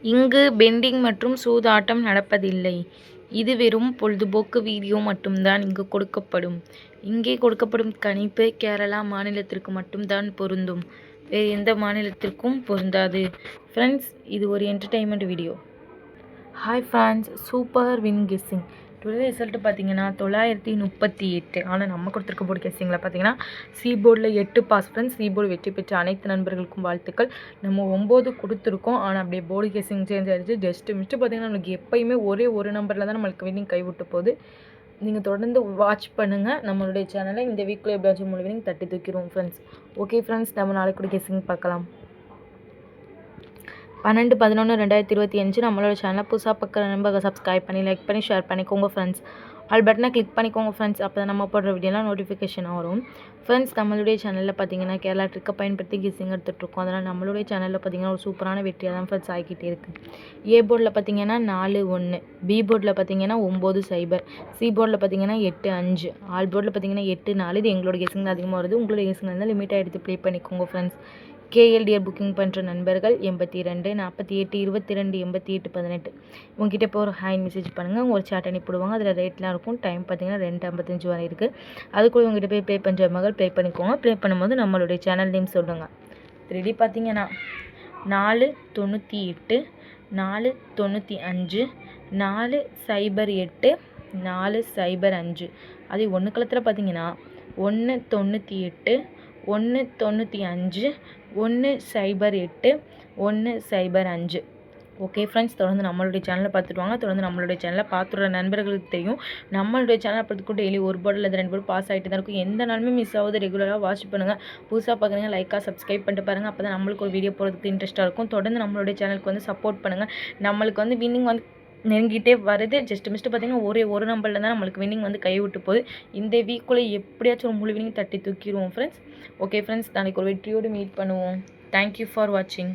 இங்கு பெண்டிங் மற்றும் சூதாட்டம் நடப்பதில்லை. இது வெறும் பொழுதுபோக்கு வீடியோ மட்டும்தான் இங்கு கொடுக்கப்படும். இங்கே கொடுக்கப்படும் கணிப்பு கேரளா மாநிலத்திற்கு மட்டும்தான் பொருந்தும். வேறு எந்த மாநிலத்திற்கும் பொருந்தாது. ஃப்ரெண்ட்ஸ், இது ஒரு entertainment video. Hi friends, super win guessing. Today result பார்த்தீங்கன்னா 938. ஆனால் நம்ம கொடுத்துருக்க போர்டு கெஸ்ஸிங்கில் பார்த்தீங்கன்னா சி போர்டில் 8 பாஸ். ஃப்ரெண்ட்ஸ், சி போர்டு வெற்றி பெற்ற அனைத்து நண்பர்களுக்கும் வாழ்த்துக்கள். நம்ம 9 கொடுத்துருக்கோம், ஆனால் அப்படியே போர்டு கெஸ்ஸிங் சேஞ்ச் ஆகிடுச்சு. ஜஸ்ட்டு பார்த்தீங்கன்னா நம்மளுக்கு எப்போயுமே ஒரே ஒரு நம்பரில் தான் நம்மளுக்கு வின்னிங் கைவிட்டு போகுது. நீங்கள் தொடர்ந்து வாட்ச் பண்ணுங்கள் நம்மளுடைய சேனலை. இந்த வீக்கில் எப்படியாச்சும் முழு வின்னிங் தட்டி தூக்கிடுவோம் ஃப்ரெண்ட்ஸ். ஓகே ஃப்ரெண்ட்ஸ், நம்ம நாளைக்கு கூட கெஸ்ஸிங் பார்க்கலாம். 12/11/2025 நம்மளோட சேனலை புதுசாக பார்க்குற நம்பர் சப்ஸ்கிரைப் பண்ணி லைக் பண்ணி ஷேர் பண்ணிக்கோங்க ஃப்ரெண்ட்ஸ். ஆல் பட்டனை கிளிக் பண்ணிக்கோங்க ஃப்ரெண்ட்ஸ். அப்போ தான் நம்ம போடுற வீடியோலாம் நோட்டிஃபிகேஷன் வரும். ஃப்ரெண்ட்ஸ், நம்மளுடைய சேனலில் பார்த்தீங்கன்னா கேரளா ட்ரிக்கை பயன்படுத்தி கெஸ்ஸிங் எடுத்துகிட்ருக்கோம். அதனால் நம்மளுடைய சேனலில் பார்த்தீங்கன்னா ஒரு சூப்பரான வெற்றியாக தான் ஃப்ரெண்ட்ஸ் ஆகிக்கிட்டே இருக்குது. ஏ போர்டில் பார்த்தீங்கன்னா 4-1, பி போர்டில் பார்த்தீங்கன்னா 9-0, சி போர்டில் பார்த்தீங்கன்னா 8-5, ஆல் போர்டில் பார்த்தீங்கன்னா 8-4. இது எங்களோட கெஸ்ஸிங் அதிகமாக வருது. உங்களோட கெஸ்ஸிங் இருந்தால் லிமிட்டாக எடுத்து ப்ளே பண்ணிக்கோங்க ஃப்ரெண்ட்ஸ். கேஎல்டிஆர் புக்கிங் பண்ணுற நண்பர்கள் 82 48 22 88 18 உங்ககிட்ட இப்போ ஒரு ஹாய் மெசேஜ் பண்ணுங்கள். ஒரு சேட் அனுப்பிவிடுவாங்க. அதில் ரேட்லாம் இருக்கும். டைம் பார்த்தீங்கன்னா 2:55 வரை இருக்குது. அதுக்குள்ளே உங்ககிட்ட போய் ப்ளே பண்ணுற மகள் ப்ளே பண்ணிக்கோங்க. ப்ளே பண்ணும்போது நம்மளுடைய சேனல் நேம் சொல்லுங்கள். 3D பார்த்தீங்கன்னா 498 495 408 405. அதே 1 களத்தில் பார்த்தீங்கன்னா 198 195 108 105. ஓகே ஃப்ரெண்ட்ஸ், தொடர்ந்து நம்மளுடைய சேனலை பார்த்துட்டு வாங்க. தொடர்ந்து நம்மளுடைய சேனலை பார்த்துற நண்பர்களுக்கு தெரியும், நம்மளுடைய சேனலை பார்த்துக்கும் டெய்லி ஒரு போர்டில் 2 போர்டு பாஸ் ஆகிட்டு தான் இருக்கும். எந்த நாளுமே மிஸ் ஆகுது. ரெகுலராக வாட்ச் பண்ணுங்கள். புதுசாக பார்க்குறீங்க லைக்காக சப்ஸ்கிரைப் பண்ணிட்டு பாருங்கள். அப்போ தான் நம்மளுக்கு ஒரு வீடியோ போகிறதுக்கு இன்ட்ரெஸ்ட்டாக இருக்கும். தொடர்ந்து நம்மளுடைய சேனலுக்கு வந்து சப்போர்ட் பண்ணுங்கள். நம்மளுக்கு வந்து வின்னிங் வந்து நெருங்கிட்டே வருது. ஜஸ்ட்டு பார்த்தீங்கன்னா ஒரே ஒரு நம்பரில் தான் நம்மளுக்கு வின்னிங் வந்து கைவிட்டு போகுது. இந்த வீக்குள்ளே எப்படியாச்சும் ஒரு முழு வின்னிங் தட்டி தூக்கிடுவோம் ஃப்ரெண்ட்ஸ். ஓகே ஃப்ரெண்ட்ஸ், நாளைக்கு ஒரு வெற்றியோடு மீட் பண்ணுவோம். தேங்க்யூ ஃபார் வாட்சிங்.